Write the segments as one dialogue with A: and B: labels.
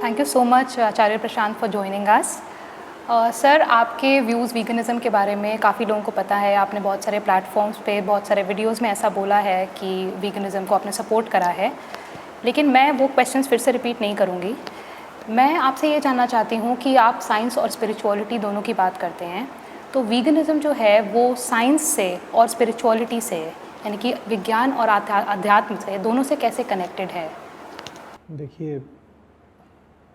A: Thank you so much Acharya Prashant for joining us. Sir, आपके views वीगनिज़म के बारे में काफ़ी लोगों को पता है। आपने बहुत सारे प्लेटफॉर्म्स पे बहुत सारे वीडियोस में ऐसा बोला है कि वीगनिज़म को आपने सपोर्ट करा है, लेकिन मैं वो क्वेश्चंस फिर से रिपीट नहीं करूँगी। मैं आपसे ये जानना चाहती हूँ कि आप साइंस और स्पिरिचुअलिटी दोनों की बात करते हैं, तो वीगनिज़म जो है वो साइंस से और स्पिरिचुअलिटी से, यानी कि विज्ञान और अध्यात्म से, दोनों से कैसे कनेक्टेड है?
B: देखिए,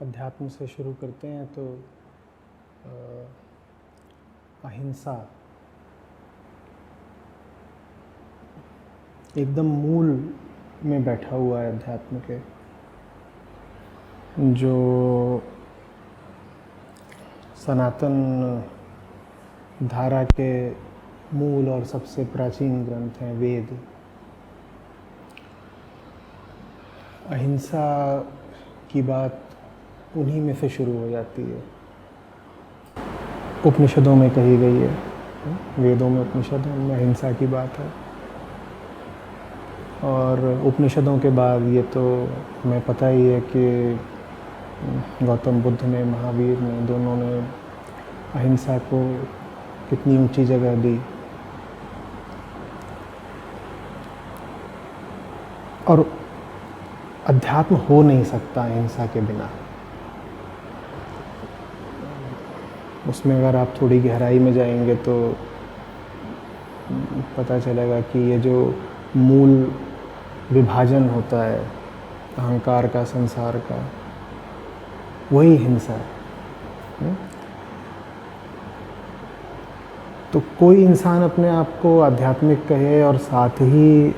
B: अध्यात्म से शुरू करते हैं तो अहिंसा एकदम मूल में बैठा हुआ है अध्यात्म के, जो सनातन धारा के मूल और सबसे प्राचीन ग्रंथ हैं वेद। अहिंसा की बात उन्हीं में से शुरू हो जाती है, उपनिषदों में कही गई है, वेदों में उपनिषदों में अहिंसा की बात है। और उपनिषदों के बाद ये तो हमें पता ही है कि गौतम बुद्ध ने, महावीर ने, दोनों ने अहिंसा को कितनी ऊंची जगह दी। और अध्यात्म हो नहीं सकता अहिंसा के बिना। उसमें अगर आप थोड़ी गहराई में जाएंगे तो पता चलेगा कि ये जो मूल विभाजन होता है अहंकार का, संसार का, वही हिंसा है। तो कोई इंसान अपने आप को आध्यात्मिक कहे और साथ ही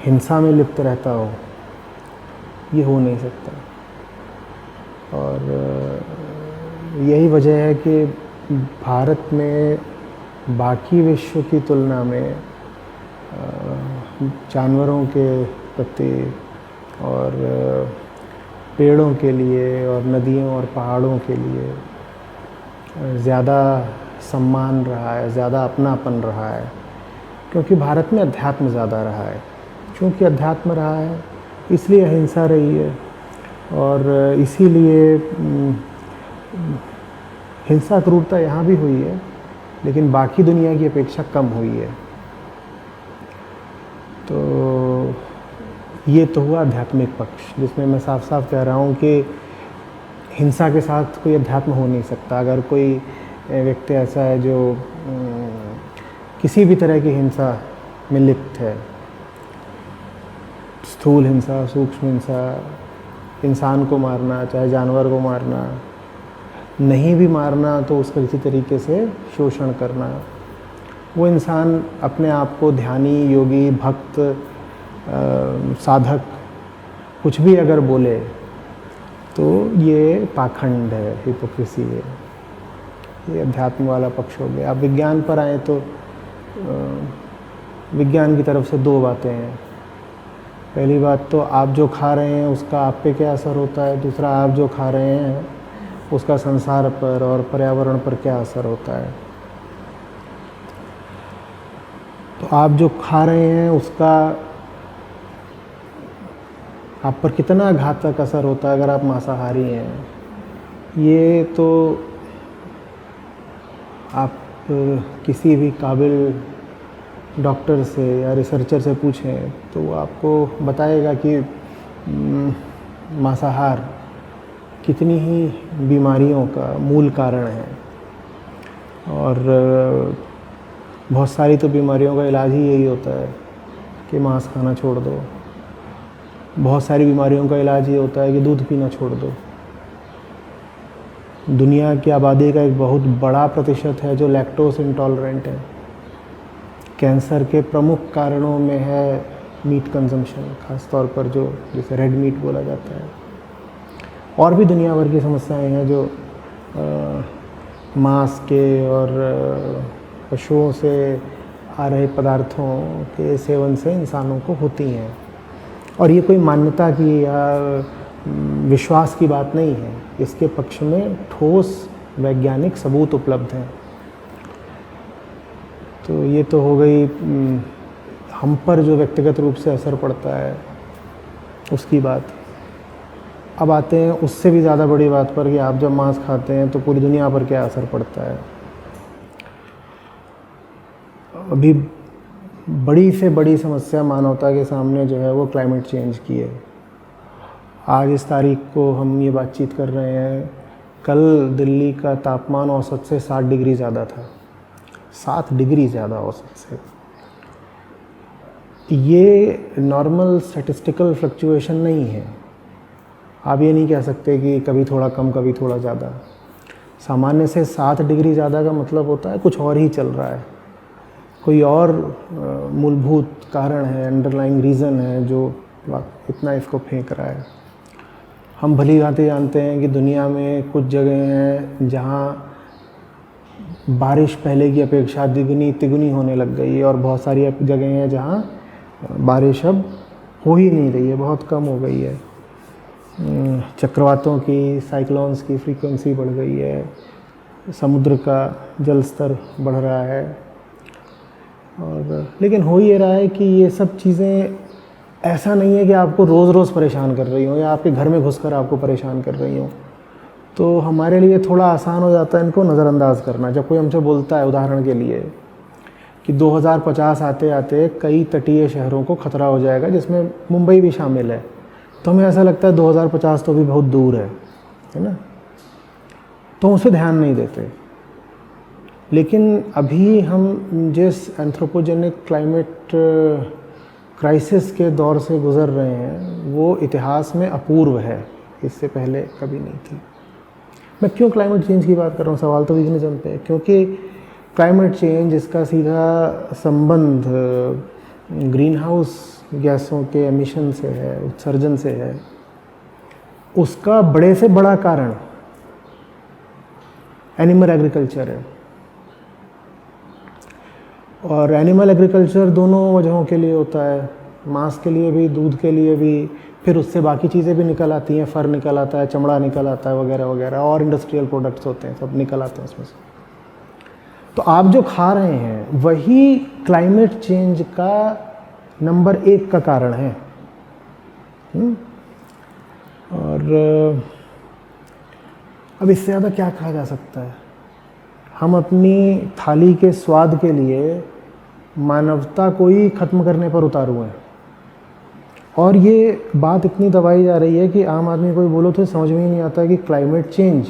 B: हिंसा में लिप्त रहता हो, ये हो नहीं सकता। और यही वजह है कि भारत में बाकी विश्व की तुलना में जानवरों के प्रति और पेड़ों के लिए और नदियों और पहाड़ों के लिए ज़्यादा सम्मान रहा है, ज़्यादा अपनापन रहा है, क्योंकि भारत में अध्यात्म ज़्यादा रहा है। क्योंकि अध्यात्म रहा है इसलिए अहिंसा रही है, और इसीलिए हिंसा क्रूरता यहाँ भी हुई है, लेकिन बाकी दुनिया की अपेक्षा कम हुई है। तो ये तो हुआ आध्यात्मिक पक्ष, जिसमें मैं साफ साफ कह रहा हूँ कि हिंसा के साथ कोई अध्यात्म हो नहीं सकता। अगर कोई व्यक्ति ऐसा है जो किसी भी तरह की हिंसा में लिप्त है, स्थूल हिंसा, सूक्ष्म हिंसा, इंसान को मारना, चाहे जानवर को मारना, नहीं भी मारना तो उसका किसी तरीके से शोषण करना, वो इंसान अपने आप को ध्यानी, योगी, भक्त, साधक कुछ भी अगर बोले तो ये पाखंड है, हिपोक्रेसी है। ये अध्यात्म वाला पक्ष हो गया। आप विज्ञान पर आए तो विज्ञान की तरफ से दो बातें हैं। पहली बात तो आप जो खा रहे हैं उसका आप पे क्या असर होता है, दूसरा आप जो खा रहे हैं उसका संसार पर और पर्यावरण पर क्या असर होता है। तो आप जो खा रहे हैं उसका आप पर कितना घातक असर होता है अगर आप मांसाहारी हैं, ये तो आप किसी भी काबिल डॉक्टर से या रिसर्चर से पूछें तो वो आपको बताएगा कि मांसाहार कितनी ही बीमारियों का मूल कारण है। और बहुत सारी तो बीमारियों का इलाज ही यही होता है कि मांस खाना छोड़ दो। बहुत सारी बीमारियों का इलाज ये होता है कि दूध पीना छोड़ दो। दुनिया की आबादी का एक बहुत बड़ा प्रतिशत है जो लैक्टोज इंटॉलरेंट है। कैंसर के प्रमुख कारणों में है मीट कंजम्पशन, ख़ास तौर पर जो जिसे रेड मीट बोला जाता है। और भी दुनिया भर की समस्याएं हैं जो मांस के और पशुओं से आ रहे पदार्थों के सेवन से इंसानों को होती हैं। और ये कोई मान्यता की या विश्वास की बात नहीं है, इसके पक्ष में ठोस वैज्ञानिक सबूत उपलब्ध हैं। तो ये तो हो गई हम पर जो व्यक्तिगत रूप से असर पड़ता है उसकी बात। अब आते हैं उससे भी ज़्यादा बड़ी बात पर कि आप जब मांस खाते हैं तो पूरी दुनिया पर क्या असर पड़ता है। अभी बड़ी से बड़ी समस्या मानवता के सामने जो है वो क्लाइमेट चेंज की है। आज इस तारीख को हम ये बातचीत कर रहे हैं, कल दिल्ली का तापमान औसत से 7 डिग्री ज़्यादा था, 7 डिग्री ज़्यादा औसत से। ये नॉर्मल स्टैटिस्टिकल फ्लक्चुएशन नहीं है। आप ये नहीं कह सकते कि कभी थोड़ा कम कभी थोड़ा ज़्यादा। सामान्य से 7 डिग्री ज़्यादा का मतलब होता है कुछ और ही चल रहा है, कोई और मूलभूत कारण है, अंडरलाइंग रीज़न है जो इतना इसको फेंक रहा है। हम भली भांति जानते हैं कि दुनिया में कुछ जगह हैं जहाँ बारिश पहले की अपेक्षा द्विगुनी तिगुनी होने लग गई है, और बहुत सारी जगह हैं जहाँ बारिश अब हो ही नहीं रही है, बहुत कम हो गई है। चक्रवातों की, साइक्लोन्स की फ्रीक्वेंसी बढ़ गई है, समुद्र का जल स्तर बढ़ रहा है। और लेकिन हो ये रहा है कि ये सब चीज़ें ऐसा नहीं है कि आपको रोज़ रोज़ परेशान कर रही हों या आपके घर में घुसकर आपको परेशान कर रही हों। तो हमारे लिए थोड़ा आसान हो जाता है इनको नज़रअंदाज करना। जब कोई हमसे बोलता है उदाहरण के लिए कि 2050 आते आते कई तटीय शहरों को ख़तरा हो जाएगा जिसमें मुंबई भी शामिल है, तो हमें ऐसा लगता है 2050 तो भी बहुत दूर है ना, तो उस पर ध्यान नहीं देते। लेकिन अभी हम जिस एंथ्रोपोजेनिक क्लाइमेट क्राइसिस के दौर से गुज़र रहे हैं वो इतिहास में अपूर्व है, इससे पहले कभी नहीं थी। मैं क्यों क्लाइमेट चेंज की बात कर रहा हूँ, सवाल तो वीगनिज़्म पे है, क्योंकि क्लाइमेट चेंज इसका सीधा संबंध ग्रीन हाउस गैसों के एमिशन से है, उत्सर्जन से है। उसका बड़े से बड़ा कारण एनिमल एग्रीकल्चर है, और एनिमल एग्रीकल्चर दोनों वजहों के लिए होता है, मांस के लिए भी, दूध के लिए भी, फिर उससे बाकी चीज़ें भी निकल आती हैं, फर निकल आता है, चमड़ा निकल आता है वगैरह वगैरह, और इंडस्ट्रियल प्रोडक्ट्स होते हैं, सब निकल आते हैं उसमें से। तो आप जो खा रहे हैं वही क्लाइमेट चेंज का नंबर 1 का कारण है। और अब इससे ज़्यादा क्या कहा जा सकता है। हम अपनी थाली के स्वाद के लिए मानवता को ही ख़त्म करने पर उतारू हैं, और ये बात इतनी दबाई जा रही है कि आम आदमी को बोलो तो समझ में ही नहीं आता कि क्लाइमेट चेंज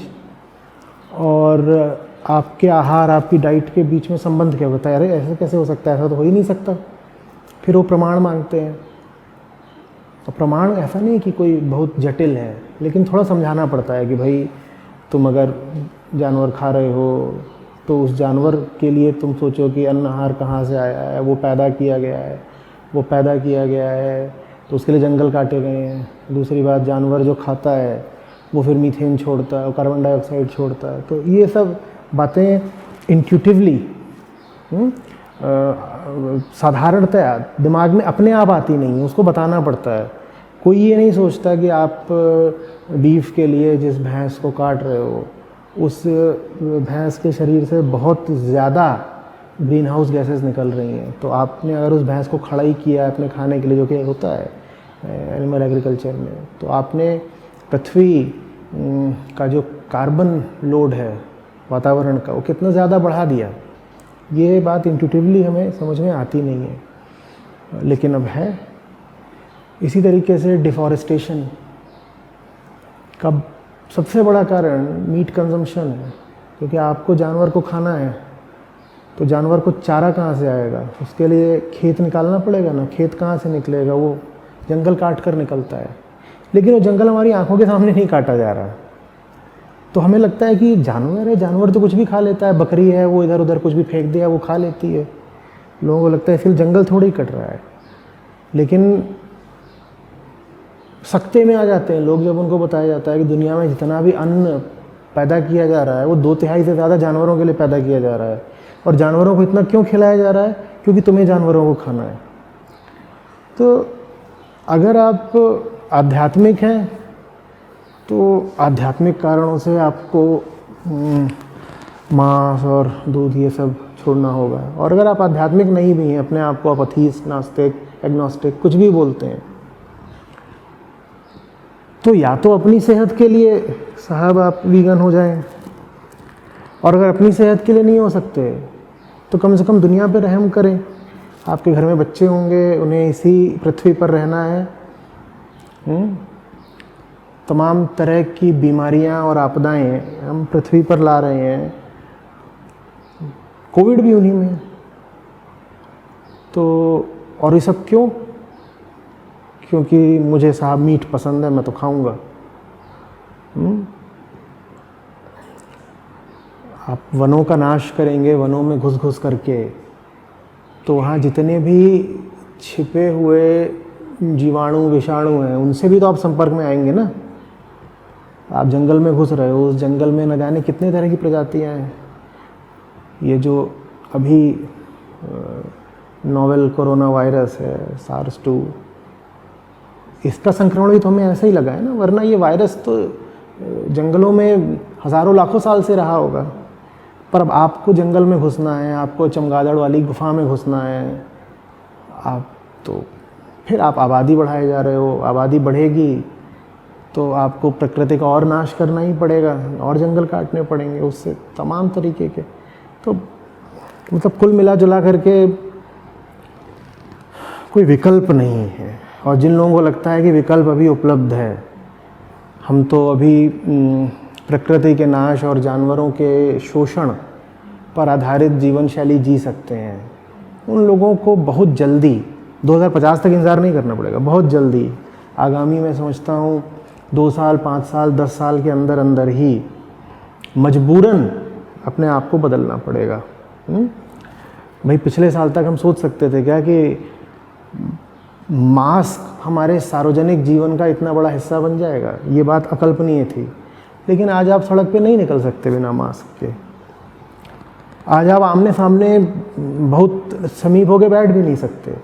B: और आपके आहार, आपकी डाइट के बीच में संबंध क्या होता है। अरे ऐसा कैसे हो सकता है, ऐसा तो हो ही नहीं सकता। फिर वो प्रमाण मांगते हैं। तो प्रमाण ऐसा नहीं कि कोई बहुत जटिल है, लेकिन थोड़ा समझाना पड़ता है कि भाई तुम अगर जानवर खा रहे हो तो उस जानवर के लिए तुम सोचो कि अन्न आहार कहाँ से आया है, वो पैदा किया गया है, वो पैदा किया गया है तो उसके लिए जंगल काटे गए हैं। दूसरी बात, जानवर जो खाता है वो फिर मीथेन छोड़ता है, कार्बन डाइऑक्साइड छोड़ता है। तो ये सब बातें इंट्यूटिवली साधारणतया दिमाग में अपने आप आती नहीं है, उसको बताना पड़ता है। कोई ये नहीं सोचता कि आप बीफ के लिए जिस भैंस को काट रहे हो उस भैंस के शरीर से बहुत ज़्यादा ग्रीन हाउस गैसेस निकल रही हैं। तो आपने अगर उस भैंस को खड़ा ही किया है अपने खाने के लिए, जो कि होता है एनिमल एग्रीकल्चर में, तो आपने पृथ्वी का जो कार्बन लोड है वातावरण का, वो कितना ज़्यादा बढ़ा दिया। ये बात इंट्यूटिवली हमें समझ में आती नहीं है, लेकिन अब है। इसी तरीके से डिफॉरेस्टेशन का सबसे बड़ा कारण मीट कंजम्पशन है, क्योंकि आपको जानवर को खाना है तो जानवर को चारा कहाँ से आएगा, उसके लिए खेत निकालना पड़ेगा ना। खेत कहाँ से निकलेगा, वो जंगल काट कर निकलता है, लेकिन वो जंगल हमारी आंखों के सामने नहीं काटा जा रहा। तो हमें लगता है कि जानवर है, जानवर तो कुछ भी खा लेता है, बकरी है वो इधर उधर कुछ भी फेंक दिया वो खा लेती है। लोगों को लगता है फिर जंगल थोड़ी ही कट रहा है, लेकिन सख्ते में आ जाते हैं लोग जब उनको बताया जाता है कि दुनिया में जितना भी अन्न पैदा किया जा रहा है वो 2/3 से ज़्यादा जानवरों के लिए पैदा किया जा रहा है। और जानवरों को इतना क्यों खिलाया जा रहा है, क्योंकि तुम्हें जानवरों को खाना है। तो अगर आप आध्यात्मिक हैं तो आध्यात्मिक कारणों से आपको मांस और दूध ये सब छोड़ना होगा। और अगर आप आध्यात्मिक नहीं भी हैं, अपने आप को आप अथीस्ट, नास्तिक, एग्नोस्टिक कुछ भी बोलते हैं, तो या तो अपनी सेहत के लिए साहब आप वीगन हो जाएं, और अगर अपनी सेहत के लिए नहीं हो सकते तो कम से कम दुनिया पे रहम करें। आपके घर में बच्चे होंगे, उन्हें इसी पृथ्वी पर रहना है। तमाम तरह की बीमारियां और आपदाएं हम पृथ्वी पर ला रहे हैं, कोविड भी उन्हीं में है। तो और ये सब क्यों? क्योंकि मुझे साहब मीट पसंद है, मैं तो खाऊंगा। आप वनों का नाश करेंगे, वनों में घुस घुस करके, तो वहाँ जितने भी छिपे हुए जीवाणु विषाणु हैं उनसे भी तो आप संपर्क में आएंगे ना। आप जंगल में घुस रहे हो, उस जंगल में न जाने कितने तरह की प्रजातियां हैं। ये जो अभी नोवेल कोरोना वायरस है SARS-2, इसका संक्रमण भी तो हमें ऐसे ही लगा है ना, वरना ये वायरस तो जंगलों में हज़ारों लाखों साल से रहा होगा। पर अब आपको जंगल में घुसना है, आपको चमगादड़ वाली गुफा में घुसना है, आप तो फिर आप आबादी बढ़ाए जा रहे हो। आबादी बढ़ेगी तो आपको प्रकृति का और नाश करना ही पड़ेगा, और जंगल काटने पड़ेंगे उससे तमाम तरीके के। तो मतलब कुल मिला जुला करके कोई विकल्प नहीं है। और जिन लोगों को लगता है कि विकल्प अभी उपलब्ध है, हम तो अभी प्रकृति के नाश और जानवरों के शोषण पर आधारित जीवन शैली जी सकते हैं, उन लोगों को बहुत जल्दी 2050 तक इंतज़ार नहीं करना पड़ेगा। बहुत जल्दी आगामी मैं समझता हूँ 2 साल 5 साल 10 साल के अंदर अंदर ही मजबूरन अपने आप को बदलना पड़ेगा। भाई पिछले साल तक हम सोच सकते थे क्या कि मास्क हमारे सार्वजनिक जीवन का इतना बड़ा हिस्सा बन जाएगा? ये बात अकल्पनीय थी। लेकिन आज आप सड़क पे नहीं निकल सकते बिना मास्क के। आज आप आमने सामने बहुत समीप होके बैठ भी नहीं सकते।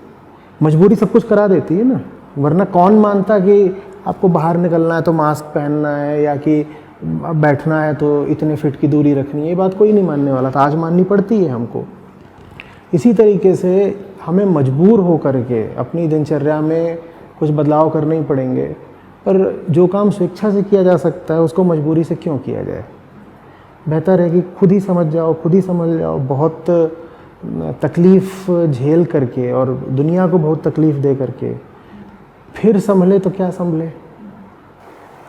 B: मजबूरी सब कुछ करा देती है ना, वरना कौन मानता कि आपको बाहर निकलना है तो मास्क पहनना है, या कि बैठना है तो इतने फीट की दूरी रखनी है। ये बात कोई नहीं मानने वाला था, आज माननी पड़ती है हमको। इसी तरीके से हमें मजबूर हो करके अपनी दिनचर्या में कुछ बदलाव करने ही पड़ेंगे। पर जो काम स्वेच्छा से किया जा सकता है उसको मजबूरी से क्यों किया जाए? बेहतर है कि खुद ही समझ जाओ, खुद ही समझ जाओ। बहुत तकलीफ़ झेल करके और दुनिया को बहुत तकलीफ़ दे करके फिर संभले तो क्या संभले।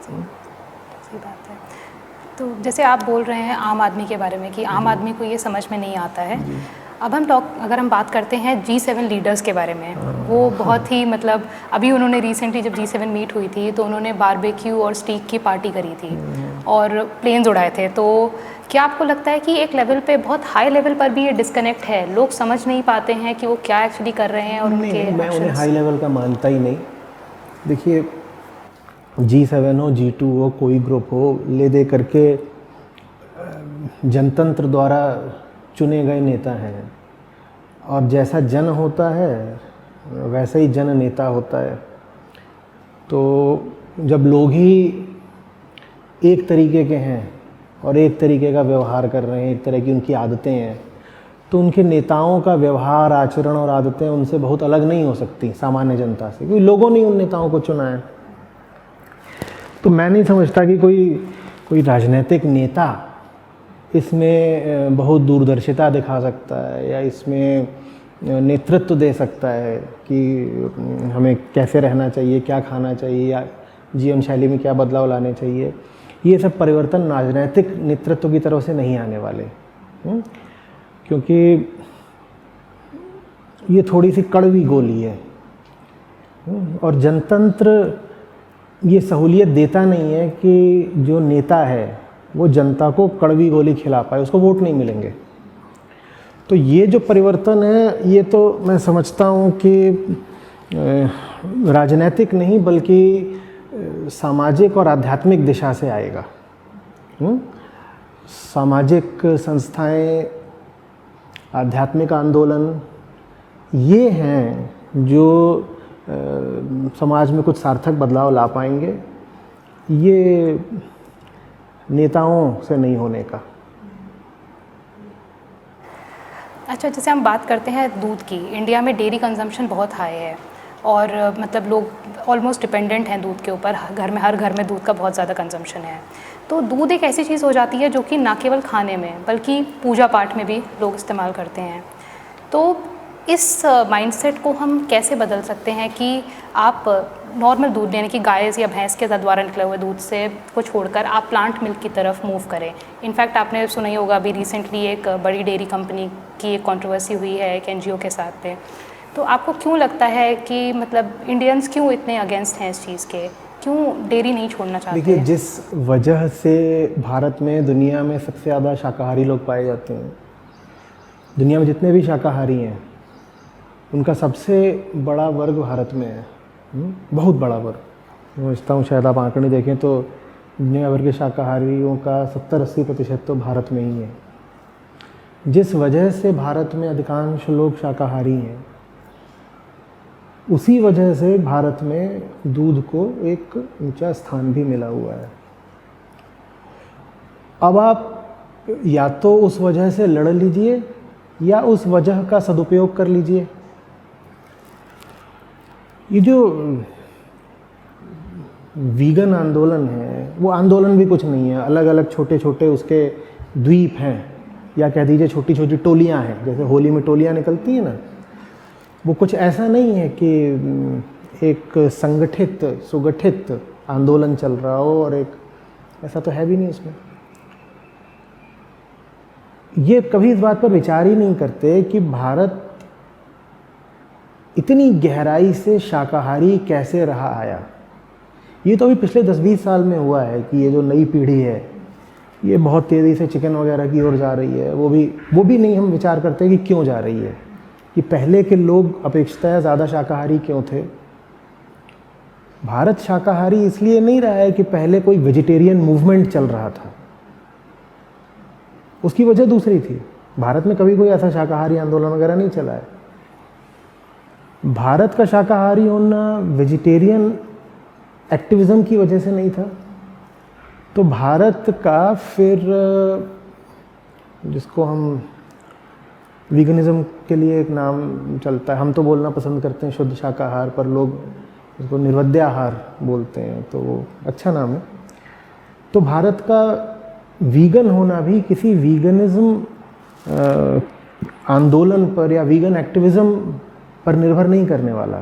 A: सही बात है। तो जैसे आप बोल रहे हैं आम आदमी के बारे में कि आम आदमी को ये समझ में नहीं आता है। अब अगर हम बात करते हैं G7 लीडर्स के बारे में, वो बहुत ही मतलब अभी उन्होंने रिसेंटली जब G7 मीट हुई थी तो उन्होंने बारबेक्यू और स्टीक की पार्टी करी थी और प्लेन्स उड़ाए थे। तो क्या आपको लगता है कि एक लेवल पे, बहुत हाई लेवल पर भी ये डिस्कनेक्ट है, लोग समझ नहीं पाते हैं कि वो क्या एक्चुअली कर रहे हैं? और उनके
B: मैं उन्हें हाई लेवल का मानता ही नहीं। देखिए G7 हो, G2 हो, कोई ग्रुप हो, ले दे करके जनतंत्र द्वारा चुने गए नेता हैं, और जैसा जन होता है वैसा ही जन नेता होता है। तो जब लोग ही एक तरीके के हैं और एक तरीके का व्यवहार कर रहे हैं, एक तरह की उनकी आदतें हैं, तो उनके नेताओं का व्यवहार, आचरण और आदतें उनसे बहुत अलग नहीं हो सकती सामान्य जनता से, क्योंकि लोगों ने उन नेताओं को चुना है। तो मैं नहीं समझता कि कोई राजनीतिक नेता इसमें बहुत दूरदर्शिता दिखा सकता है या इसमें नेतृत्व दे सकता है कि हमें कैसे रहना चाहिए, क्या खाना चाहिए, या जीवन शैली में क्या बदलाव लाने चाहिए। ये सब परिवर्तन राजनीतिक नेतृत्व की तरफ से नहीं आने वाले, क्योंकि ये थोड़ी सी कड़वी गोली है। और जनतंत्र ये सहूलियत देता नहीं है कि जो नेता है वो जनता को कड़वी गोली खिला पाए, उसको वोट नहीं मिलेंगे। तो ये जो परिवर्तन है, ये तो मैं समझता हूँ कि राजनीतिक नहीं बल्कि सामाजिक और आध्यात्मिक दिशा से आएगा। सामाजिक संस्थाएं, आध्यात्मिक आंदोलन, ये हैं जो समाज में कुछ सार्थक बदलाव ला पाएंगे। ये नेताओं से नहीं होने का।
A: अच्छा, जैसे हम बात करते हैं दूध की, इंडिया में डेयरी कंजम्पशन बहुत हाई है और मतलब लोग ऑलमोस्ट डिपेंडेंट हैं दूध के ऊपर, घर में हर घर में दूध का बहुत ज़्यादा कंजम्पशन है। तो दूध एक ऐसी चीज़ हो जाती है जो कि ना केवल खाने में बल्कि पूजा पाठ में भी लोग इस्तेमाल करते हैं। तो इस माइंडसेट को हम कैसे बदल सकते हैं कि आप नॉर्मल दूध यानी कि गाय या भैंस के द्वारा निकले हुए दूध से को छोड़कर आप प्लांट मिल्क की तरफ मूव करें। इनफैक्ट आपने सुना ही होगा, अभी रिसेंटली एक बड़ी डेयरी कंपनी की एक कंट्रोवर्सी हुई है एक एनजीओ के साथ पे। तो आपको क्यों लगता है कि मतलब इंडियंस क्यों इतने अगेंस्ट हैं इस चीज़ के, क्यों डेयरी नहीं छोड़ना चाहते?
B: देखिए, जिस वजह से भारत में दुनिया में सबसे ज़्यादा शाकाहारी लोग पाए जाते हैं, दुनिया में जितने भी शाकाहारी हैं उनका सबसे बड़ा वर्ग भारत में है, बहुत बड़ा वर्ग। मैं समझता हूँ शायद आप आंकड़े देखें तो दुनिया भर के शाकाहारियों का 70-80% तो भारत में ही है। जिस वजह से भारत में अधिकांश लोग शाकाहारी हैं, उसी वजह से भारत में दूध को एक ऊंचा स्थान भी मिला हुआ है। अब आप या तो उस वजह से लड़ लीजिए या उस वजह का सदुपयोग कर लीजिए। ये जो वीगन आंदोलन है, वो आंदोलन भी कुछ नहीं है, अलग अलग छोटे छोटे उसके द्वीप हैं, या कह दीजिए छोटी छोटी टोलियां हैं। जैसे होली में टोलियां निकलती हैं ना, वो कुछ ऐसा नहीं है कि एक संगठित सुगठित आंदोलन चल रहा हो, और एक ऐसा तो है भी नहीं इसमें। ये कभी इस बात पर विचार ही नहीं करते कि भारत इतनी गहराई से शाकाहारी कैसे रहा आया। ये तो अभी पिछले 10-20 साल में हुआ है कि ये जो नई पीढ़ी है ये बहुत तेज़ी से चिकन वगैरह की ओर जा रही है। वो भी नहीं हम विचार करते कि क्यों जा रही है, कि पहले के लोग अपेक्षाकृत ज़्यादा शाकाहारी क्यों थे। भारत शाकाहारी इसलिए नहीं रहा है कि पहले कोई वेजिटेरियन मूवमेंट चल रहा था, उसकी वजह दूसरी थी। भारत में कभी कोई ऐसा शाकाहारी आंदोलन वगैरह नहीं चला है। भारत का शाकाहारी होना वेजिटेरियन एक्टिविज्म की वजह से नहीं था। तो भारत का फिर, जिसको हम वीगनिज्म के लिए एक नाम चलता है, हम तो बोलना पसंद करते हैं शुद्ध शाकाहार, पर लोग उसको निर्वध्याहार बोलते हैं, तो वो अच्छा नाम है। तो भारत का वीगन होना भी किसी वीगनिज्म आंदोलन पर या वीगन एक्टिविज्म पर निर्भर नहीं करने वाला।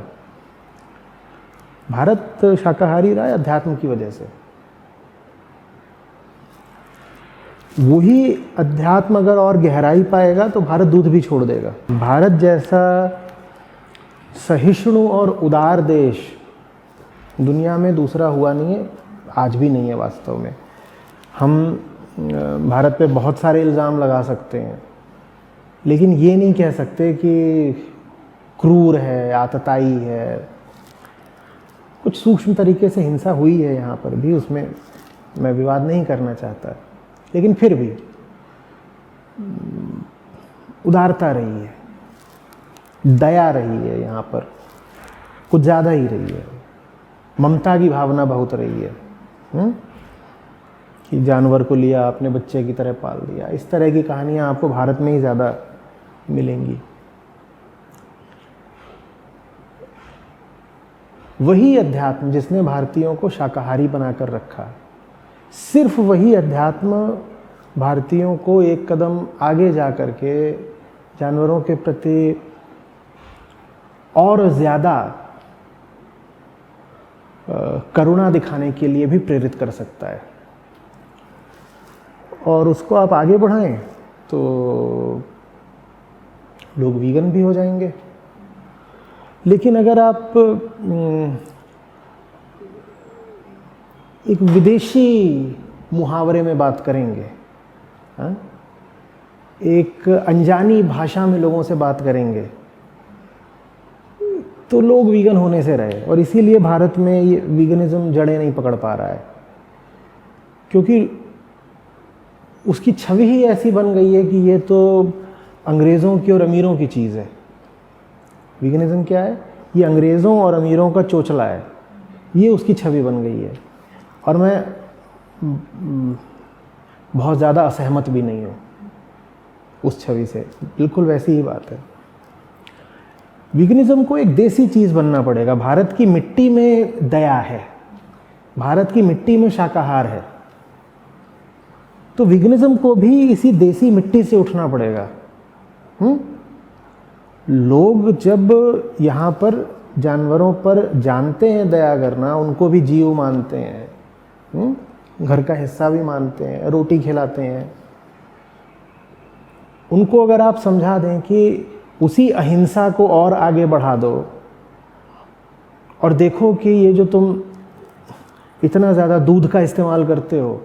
B: भारत शाकाहारी रहा है अध्यात्म की वजह से। वही अध्यात्म अगर और गहराई पाएगा तो भारत दूध भी छोड़ देगा। भारत जैसा सहिष्णु और उदार देश दुनिया में दूसरा हुआ नहीं है, आज भी नहीं है वास्तव में। हम भारत पे बहुत सारे इल्ज़ाम लगा सकते हैं, लेकिन ये नहीं कह सकते कि क्रूर है, आतताई है। कुछ सूक्ष्म तरीके से हिंसा हुई है यहाँ पर भी, उसमें मैं विवाद नहीं करना चाहता, लेकिन फिर भी उदारता रही है, दया रही है, यहाँ पर कुछ ज़्यादा ही रही है। ममता की भावना बहुत रही है, कि जानवर को लिया, अपने बच्चे की तरह पाल दिया। इस तरह की कहानियाँ आपको भारत में ही ज़्यादा मिलेंगी। वही अध्यात्म जिसने भारतीयों को शाकाहारी बनाकर रखा, सिर्फ वही अध्यात्म भारतीयों को एक कदम आगे जा कर के जानवरों के प्रति और ज़्यादा करुणा दिखाने के लिए भी प्रेरित कर सकता है। और उसको आप आगे बढ़ाएं तो लोग वीगन भी हो जाएंगे। लेकिन अगर आप एक विदेशी मुहावरे में बात करेंगे, एक अनजानी भाषा में लोगों से बात करेंगे, तो लोग वीगन होने से रहे। और इसीलिए भारत में ये वीगनिज्म जड़ें नहीं पकड़ पा रहा है, क्योंकि उसकी छवि ही ऐसी बन गई है कि ये तो अंग्रेज़ों की और अमीरों की चीज़ है। वीगनिज्म क्या है? ये अंग्रेज़ों और अमीरों का चोचला है, ये उसकी छवि बन गई है। और मैं बहुत ज़्यादा असहमत भी नहीं हूँ उस छवि से, बिल्कुल वैसी ही बात है। वीगनिज्म को एक देसी चीज़ बनना पड़ेगा। भारत की मिट्टी में दया है, भारत की मिट्टी में शाकाहार है, तो वीगनिज्म को भी इसी देसी मिट्टी से उठना पड़ेगा। लोग जब यहाँ पर जानवरों पर जानते हैं दया करना, उनको भी जीव मानते हैं, घर का हिस्सा भी मानते हैं, रोटी खिलाते हैं, उनको अगर आप समझा दें कि उसी अहिंसा को और आगे बढ़ा दो और देखो कि ये जो तुम इतना ज़्यादा दूध का इस्तेमाल करते हो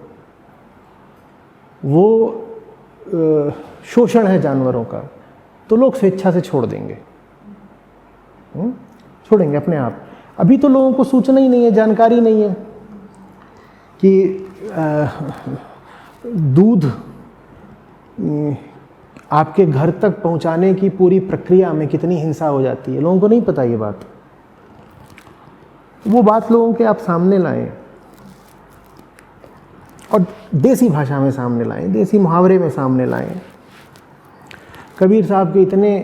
B: वो शोषण है जानवरों का, तो लोग स्वेच्छा से छोड़ देंगे, छोड़ेंगे अपने आप। अभी तो लोगों को सूचना ही नहीं है, जानकारी नहीं है कि दूध आपके घर तक पहुंचाने की पूरी प्रक्रिया में कितनी हिंसा हो जाती है। लोगों को नहीं पता ये बात। वो बात लोगों के आप सामने लाएं और देसी भाषा में सामने लाएं, देसी मुहावरे में सामने लाएं। कबीर साहब के इतने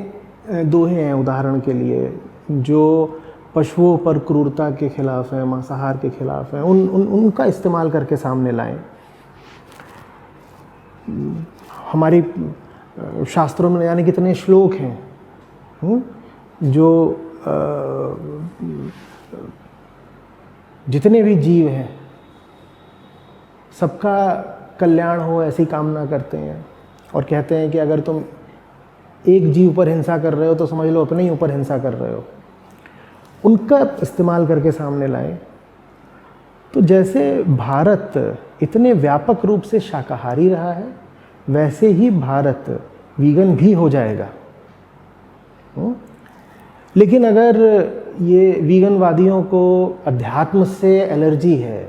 B: दोहे हैं उदाहरण के लिए जो पशुओं पर क्रूरता के खिलाफ हैं, मांसाहार के खिलाफ हैं, उनका इस्तेमाल करके सामने लाएं। हमारी शास्त्रों में यानी कितने श्लोक हैं जो जितने भी जीव हैं सबका कल्याण हो ऐसी कामना करते हैं और कहते हैं कि अगर तुम एक जीव पर हिंसा कर रहे हो तो समझ लो अपने ही ऊपर हिंसा कर रहे हो। उनका इस्तेमाल करके सामने लाएं। तो जैसे भारत इतने व्यापक रूप से शाकाहारी रहा है, वैसे ही भारत वीगन भी हो जाएगा। लेकिन अगर ये वीगनवादियों को अध्यात्म से एलर्जी है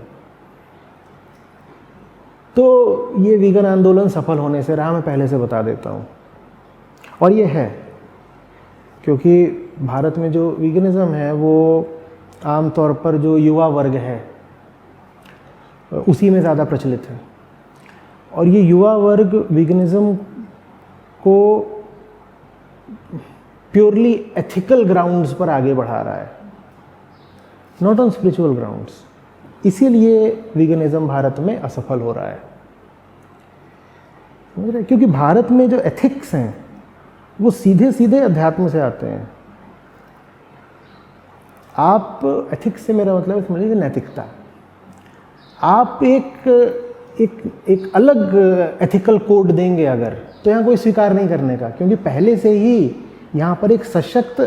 B: तो ये वीगन आंदोलन सफल होने से रहा, मैं पहले से बता देता हूँ। और ये है क्योंकि भारत में जो वीगनिज्म है वो आमतौर पर जो युवा वर्ग है उसी में ज़्यादा प्रचलित है, और ये युवा वर्ग वीगनिज्म को प्योरली एथिकल ग्राउंड्स पर आगे बढ़ा रहा है, नॉट ऑन स्पिरिचुअल ग्राउंड्स। इसीलिए वीगनिज्म भारत में असफल हो रहा है, समझ रहे? क्योंकि भारत में जो एथिक्स हैं वो सीधे सीधे अध्यात्म से आते हैं। आप एथिक्स से मेरा मतलब समझ लीजिए नैतिकता। आप एक अलग एथिकल कोड देंगे अगर, तो यहाँ कोई स्वीकार नहीं करने का, क्योंकि पहले से ही यहाँ पर एक सशक्त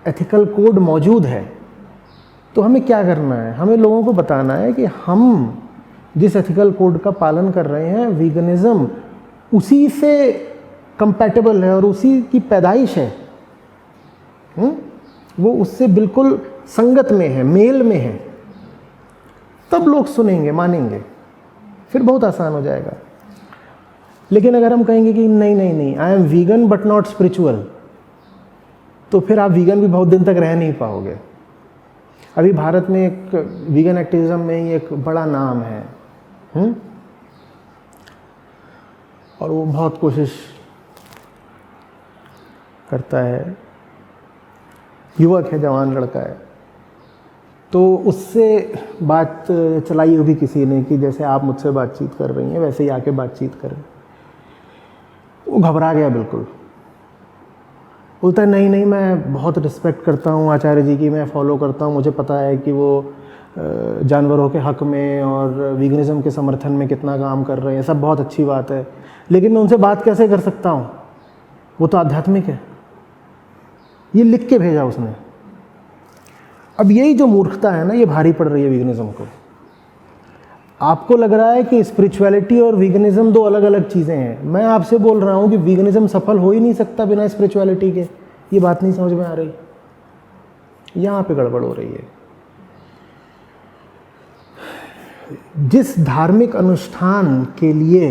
B: एथिकल कोड मौजूद है। तो हमें क्या करना है? हमें लोगों को बताना है कि हम जिस एथिकल कोड का पालन कर रहे हैं वीगनिज्म उसी से कंपैटिबल है और उसी की पैदाइश है। वो उससे बिल्कुल संगत में है, मेल में है। तब लोग सुनेंगे, मानेंगे, फिर बहुत आसान हो जाएगा। लेकिन अगर हम कहेंगे कि नहीं नहीं नहीं, I am vegan but not spiritual, तो फिर आप वीगन भी बहुत दिन तक रह नहीं पाओगे। अभी भारत में एक वीगन एक्टिविज्म में ही एक बड़ा नाम है, और वो बहुत कोशिश करता है, युवक है, जवान लड़का है। तो उससे बात चलाई होगी किसी ने कि जैसे आप मुझसे बातचीत कर रही हैं वैसे ही आके बातचीत करें। वो घबरा गया बिल्कुल, बोलता है नहीं नहीं, मैं बहुत रिस्पेक्ट करता हूँ आचार्य जी की, मैं फॉलो करता हूँ, मुझे पता है कि वो जानवरों के हक में और वीगनिज्म के समर्थन में कितना काम कर रहे हैं, सब बहुत अच्छी बात है, लेकिन मैं उनसे बात कैसे कर सकता हूँ, वो तो आध्यात्मिक है। ये लिख के भेजा उसने। अब यही जो मूर्खता है ना, ये भारी पड़ रही है वीगनिज्म को। आपको लग रहा है कि स्पिरिचुअलिटी और वीगनिज्म दो अलग अलग चीज़ें हैं। मैं आपसे बोल रहा हूँ कि वीगनिज्म सफल हो ही नहीं सकता बिना स्पिरिचुअलिटी के। ये बात नहीं समझ में आ रही, यहाँ पे गड़बड़ हो रही है। जिस धार्मिक अनुष्ठान के लिए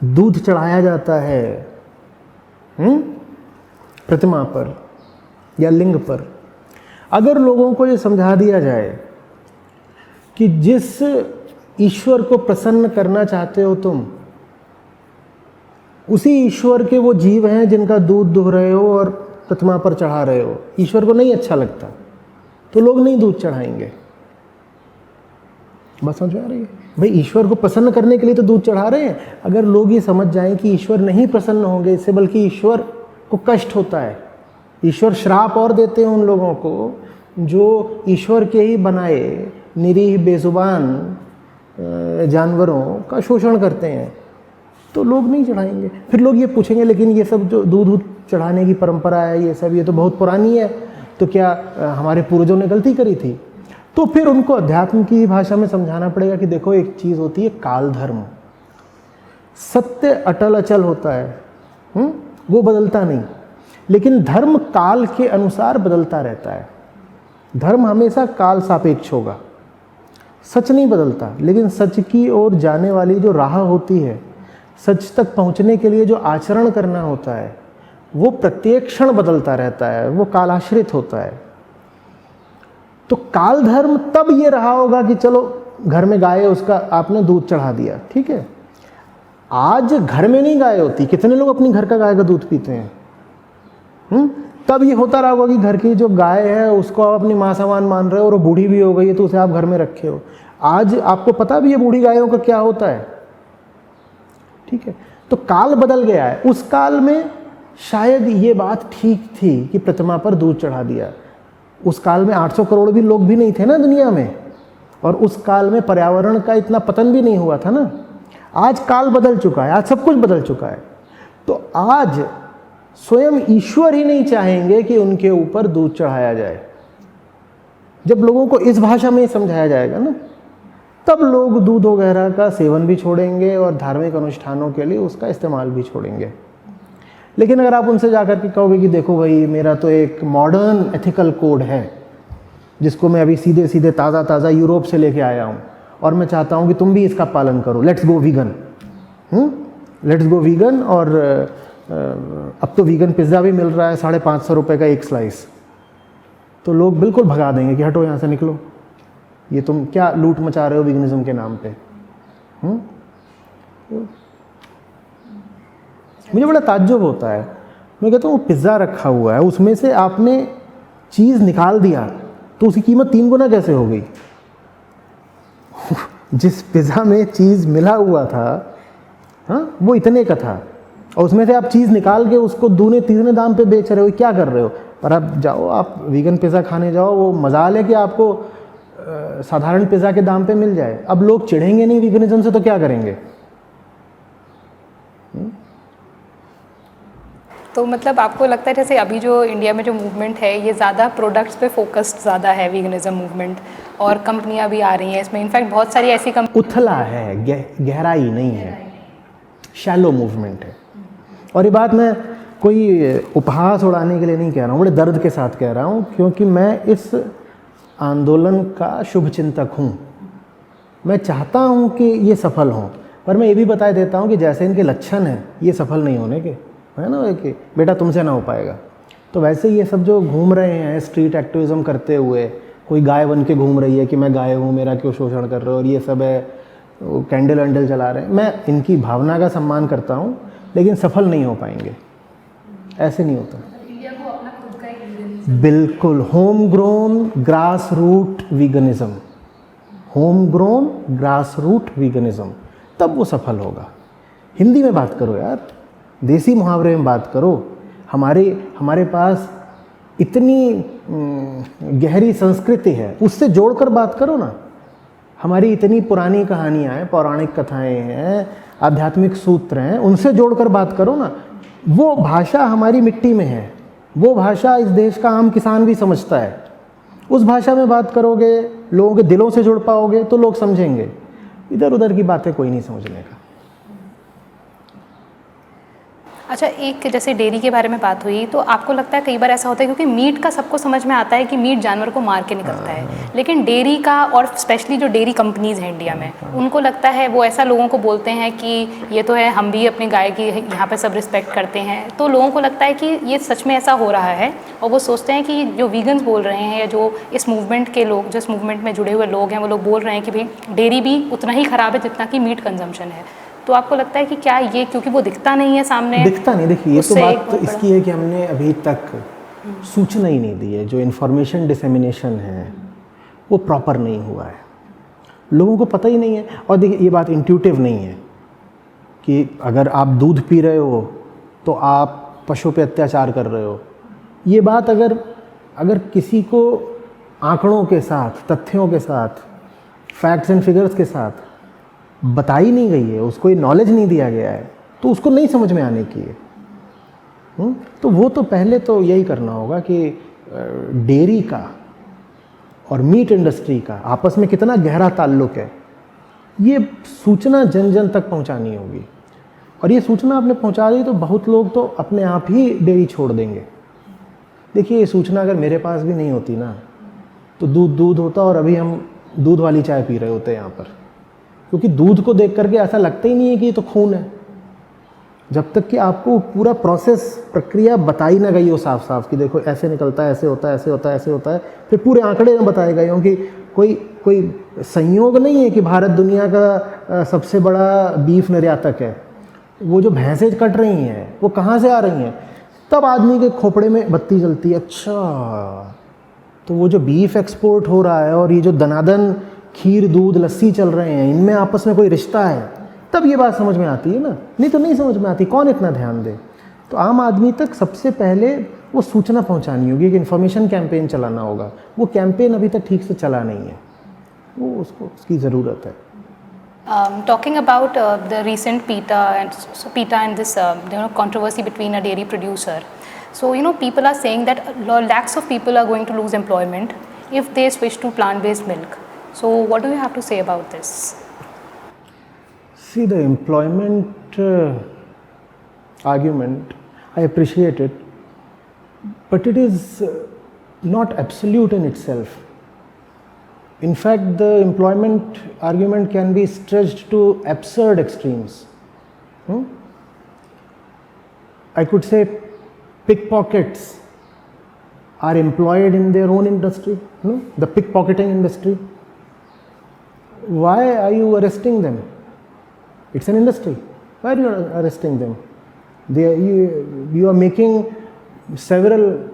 B: दूध चढ़ाया जाता है प्रतिमा पर या लिंग पर, अगर लोगों को ये समझा दिया जाए कि जिस ईश्वर को प्रसन्न करना चाहते हो तुम, उसी ईश्वर के वो जीव हैं जिनका दूध दुह रहे हो और प्रतिमा पर चढ़ा रहे हो, ईश्वर को नहीं अच्छा लगता, तो लोग नहीं दूध चढ़ाएंगे। बस समझ आ रही है भाई, ईश्वर को प्रसन्न करने के लिए तो दूध चढ़ा रहे हैं। अगर लोग ये समझ जाएं कि ईश्वर नहीं प्रसन्न होंगे इससे, बल्कि ईश्वर को कष्ट होता है, ईश्वर श्राप और देते हैं उन लोगों को जो ईश्वर के ही बनाए निरीह बेजुबान जानवरों का शोषण करते हैं, तो लोग नहीं चढ़ाएंगे। फिर लोग ये पूछेंगे लेकिन ये सब जो दूध चढ़ाने की परंपरा है, ये सब ये तो बहुत पुरानी है, तो क्या हमारे पूर्वजों ने गलती करी थी? तो फिर उनको अध्यात्म की भाषा में समझाना पड़ेगा कि देखो एक चीज़ होती है काल धर्म, सत्य अटल अचल होता है, वो बदलता नहीं, लेकिन धर्म काल के अनुसार बदलता रहता है। धर्म हमेशा काल सापेक्ष होगा, सच नहीं बदलता, लेकिन सच की ओर जाने वाली जो राह होती है, सच तक पहुंचने के लिए जो आचरण करना होता है, वो प्रत्येक क्षण बदलता रहता है, वो कालाश्रित होता है। तो काल धर्म तब ये रहा होगा कि चलो घर में गाय है, उसका आपने दूध चढ़ा दिया, ठीक है। आज घर में नहीं गाय होती, कितने लोग अपनी घर का गाय का दूध पीते हैं? तब ये होता रहा होगा कि घर की जो गाय है उसको आप अपनी माँ समान मान रहे हो और वो बूढ़ी भी हो गई है तो उसे आप घर में रखे हो। आज आपको पता भी है बूढ़ी गायों का क्या होता है, ठीक है। तो काल बदल गया है। उस काल में शायद ये बात ठीक थी कि प्रतिमा पर दूध चढ़ा दिया। उस काल में 800 करोड़ भी लोग भी नहीं थे ना दुनिया में, और उस काल में पर्यावरण का इतना पतन भी नहीं हुआ था ना। आज काल बदल चुका है, आज सब कुछ बदल चुका है। तो आज स्वयं ईश्वर ही नहीं चाहेंगे कि उनके ऊपर दूध चढ़ाया जाए। जब लोगों को इस भाषा में समझाया जाएगा ना, तब लोग दूध वगैरह का सेवन भी छोड़ेंगे और धार्मिक अनुष्ठानों के लिए उसका इस्तेमाल भी छोड़ेंगे। लेकिन अगर आप उनसे जाकर के कहोगे कि देखो भाई, मेरा तो एक मॉडर्न एथिकल कोड है जिसको मैं अभी सीधे सीधे ताज़ा ताज़ा यूरोप से लेके आया हूँ और मैं चाहता हूँ कि तुम भी इसका पालन करो, let's go vegan, let's go vegan. और अब तो वीगन पिज़्ज़ा भी मिल रहा है 550 रुपये का एक स्लाइस, तो लोग बिल्कुल भगा देंगे कि हटो यहाँ से, निकलो, ये तुम क्या लूट मचा रहे हो वीगनिज्म के नाम पे। मुझे बड़ा ताज्जुब होता है, मैं कहता हूँ पिज़्ज़ा रखा हुआ है, उसमें से आपने चीज़ निकाल दिया तो उसकी कीमत 3 गुना कैसे हो गई? जिस पिज़्ज़ा में चीज़ मिला हुआ था, हाँ, वो इतने का था, और उसमें से आप चीज़ निकाल के उसको दूने तीसरे दाम पे बेच रहे हो, क्या कर रहे हो? पर आप जाओ, आप वीगन पिज़्ज़ा खाने जाओ, वो मजाल है कि आपको साधारण पिज़्ज़ा के दाम पे मिल जाए। अब लोग चिढ़ेंगे नहीं वीगनिज्म से तो क्या करेंगे?
A: तो मतलब आपको लगता है जैसे अभी जो इंडिया में जो मूवमेंट है ये ज़्यादा प्रोडक्ट्स पे फोकस्ड ज़्यादा है वीगनिज्म मूवमेंट, और कंपनियां भी आ रही हैं इसमें, इनफैक्ट बहुत सारी ऐसी
B: उथला है, गहराई नहीं है, शैलो मूवमेंट है। और ये बात मैं कोई उपहास उड़ाने के लिए नहीं कह रहा हूँ, बड़े दर्द के साथ कह रहा हूँ, क्योंकि मैं इस आंदोलन का शुभ चिंतक हूँ। मैं चाहता हूँ कि ये सफल हों, पर मैं ये भी बता देता हूँ कि जैसे इनके लक्षण हैं ये सफल नहीं होने के, है ना, कि बेटा तुमसे ना हो पाएगा। तो वैसे ये सब जो घूम रहे हैं स्ट्रीट एक्टिविज़म करते हुए, कोई गाय बन के घूम रही है कि मैं गाय हूँ, मेरा क्यों शोषण कर रहे हो, और ये सब है, कैंडल वैंडल चला रहे हैं। मैं इनकी भावना का सम्मान करता हूँ, लेकिन सफल नहीं हो पाएंगे, ऐसे नहीं होता।
A: इंडिया को अपना खुद का एक
B: बिल्कुल home grown grass root veganism, home grown grass root veganism, तब वो सफल होगा। हिंदी में बात करो यार, देसी मुहावरे में बात करो। हमारे पास इतनी गहरी संस्कृति है, उससे जोड़कर बात करो ना। हमारी इतनी पुरानी कहानियाँ हैं, पौराणिक कथाएं हैं, आध्यात्मिक सूत्र हैं, उनसे जोड़कर बात करो ना। वो भाषा हमारी मिट्टी में है, वो भाषा इस देश का आम किसान भी समझता है। उस भाषा में बात करोगे, लोगों के दिलों से जुड़ पाओगे तो लोग समझेंगे। इधर उधर की बातें कोई नहीं समझने का।
A: अच्छा, एक जैसे डेयरी के बारे में बात हुई, तो आपको लगता है कई बार ऐसा होता है, क्योंकि मीट का सबको समझ में आता है कि मीट जानवर को मार के निकलता है, लेकिन डेयरी का, और स्पेशली जो डेयरी कंपनीज़ हैं इंडिया में, उनको लगता है, वो ऐसा लोगों को बोलते हैं कि ये तो है, हम भी अपनी गाय की यहाँ पे सब रिस्पेक्ट करते हैं। तो लोगों को लगता है कि ये सच में ऐसा हो रहा है, और वो सोचते हैं कि जो वीगन्स बोल रहे हैं, या जो इस मूवमेंट के लोग, जो इस मूवमेंट में जुड़े हुए लोग हैं, वो लोग बोल रहे हैं कि भाई डेयरी भी उतना ही ख़राब है जितना कि मीट कंजम्पशन है। तो आपको लगता है कि क्या ये, क्योंकि वो दिखता नहीं है सामने,
B: दिखता नहीं, देखिए ये तो बात तो इसकी है कि हमने अभी तक सूचना ही नहीं दी है, जो इन्फॉर्मेशन डिसेमिनेशन है वो प्रॉपर नहीं हुआ है, लोगों को पता ही नहीं है। और देखिए ये बात इंट्यूटिव नहीं है कि अगर आप दूध पी रहे हो तो आप पशु पे अत्याचार कर रहे हो। ये बात अगर किसी को आंकड़ों के साथ, तथ्यों के साथ, फैक्ट्स एंड फिगर्स के साथ बताई नहीं गई है, उसको ये नॉलेज नहीं दिया गया है, तो उसको नहीं समझ में आने की है। तो वो तो पहले तो यही करना होगा कि डेयरी का और मीट इंडस्ट्री का आपस में कितना गहरा ताल्लुक है, ये सूचना जन जन तक पहुंचानी होगी। और ये सूचना आपने पहुंचा दी तो बहुत लोग तो अपने आप ही डेयरी छोड़ देंगे। देखिए ये सूचना अगर मेरे पास भी नहीं होती ना तो दूध होता और अभी हम दूध वाली चाय पी रहे होते हैं यहाँ पर, क्योंकि दूध को देख करके ऐसा लगता ही नहीं है कि ये तो खून है। जब तक कि आपको पूरा प्रोसेस, प्रक्रिया बताई ना गई हो साफ साफ कि देखो ऐसे निकलता है, ऐसे होता है, ऐसे होता है, ऐसे होता है, फिर पूरे आंकड़े में बताए गए हों कि कोई संयोग नहीं है कि भारत दुनिया का सबसे बड़ा बीफ निर्यातक है। वो जो भैंसें कट रही हैं वो कहाँ से आ रही हैं, तब आदमी के खोपड़े में बत्ती जलती है। अच्छा, तो वो जो बीफ एक्सपोर्ट हो रहा है और ये जो दनादन खीर, दूध, लस्सी चल रहे हैं, इनमें आपस में कोई रिश्ता है, तब ये बात समझ में आती है ना, नहीं तो नहीं समझ में आती। कौन इतना ध्यान दे? तो आम आदमी तक सबसे पहले वो सूचना पहुंचानी होगी, एक इन्फॉर्मेशन कैंपेन चलाना होगा। वो कैंपेन अभी तक ठीक से चला नहीं है, वो उसकी ज़रूरत है।
A: Talking about the recent PETA and this controversy between a dairy producer. So people are saying that lakhs of people are going to lose employment if they switch to plant-based milk. So what do you have to say about this?
B: See, the employment argument, I appreciate it, but it is not absolute in itself. In fact, the employment argument can be stretched to absurd extremes. I could say pickpockets are employed in their own industry, the pickpocketing industry. Why are you arresting them? It's an industry. Why are you arresting them? You are making several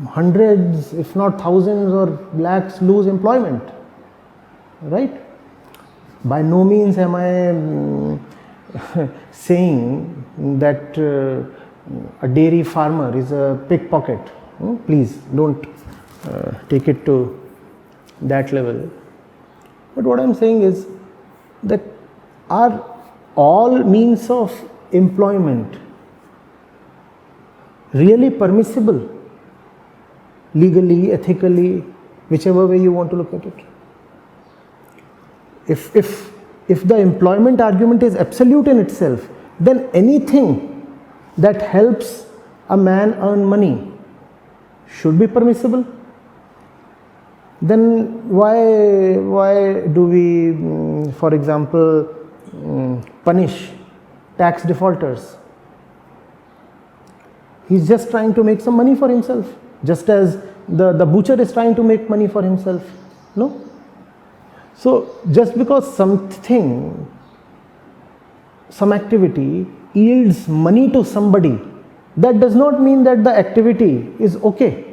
B: hundreds, if not thousands or lakhs lose employment, right? By no means am I saying that a dairy farmer is a pickpocket. Please don't take it to that level. But what I'm saying is that are all means of employment really permissible? Legally, ethically, whichever way you want to look at it. If the employment argument is absolute in itself, then anything that helps a man earn money should be permissible. Then why do we, for example, punish tax defaulters? He's just trying to make some money for himself. Just as the butcher is trying to make money for himself, no? So just because some activity yields money to somebody, that does not mean that the activity is okay.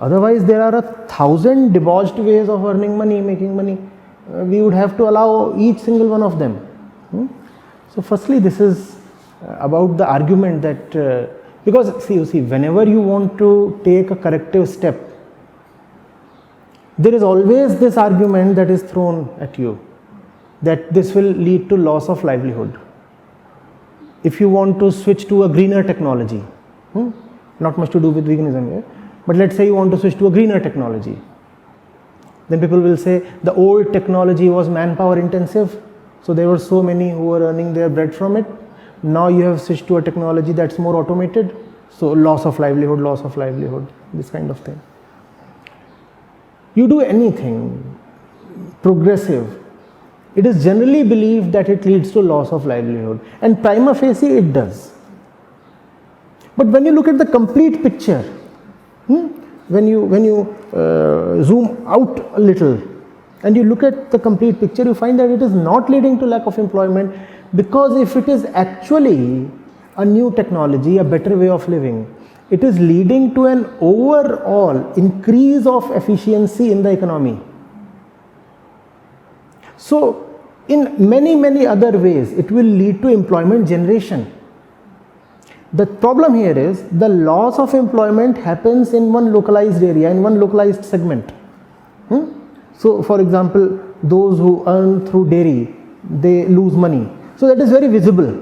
B: Otherwise there are 1,000 debauched ways of earning money, making money. We would have to allow each single one of them. So firstly, this is about the argument that because see, whenever you want to take a corrective step, there is always this argument that is thrown at you that this will lead to loss of livelihood. If you want to switch to a greener technology, not much to do with veganism here, but let's say you want to switch to a greener technology, then people will say the old technology was manpower intensive, so there were so many who were earning their bread from it. Now you have switched to a technology that's more automated, so loss of livelihood, this kind of thing. You do anything progressive, it is generally believed that it leads to loss of livelihood, and prima facie it does. But when you look at the complete picture, when you zoom out a little and you look at the complete picture, you find that it is not leading to lack of employment, because if it is actually a new technology, a better way of living, it is leading to an overall increase of efficiency in the economy. So in many other ways, it will lead to employment generation. The problem here is the loss of employment happens in one localized area, in one localized segment. So for example, those who earn through dairy, they lose money. So that is very visible.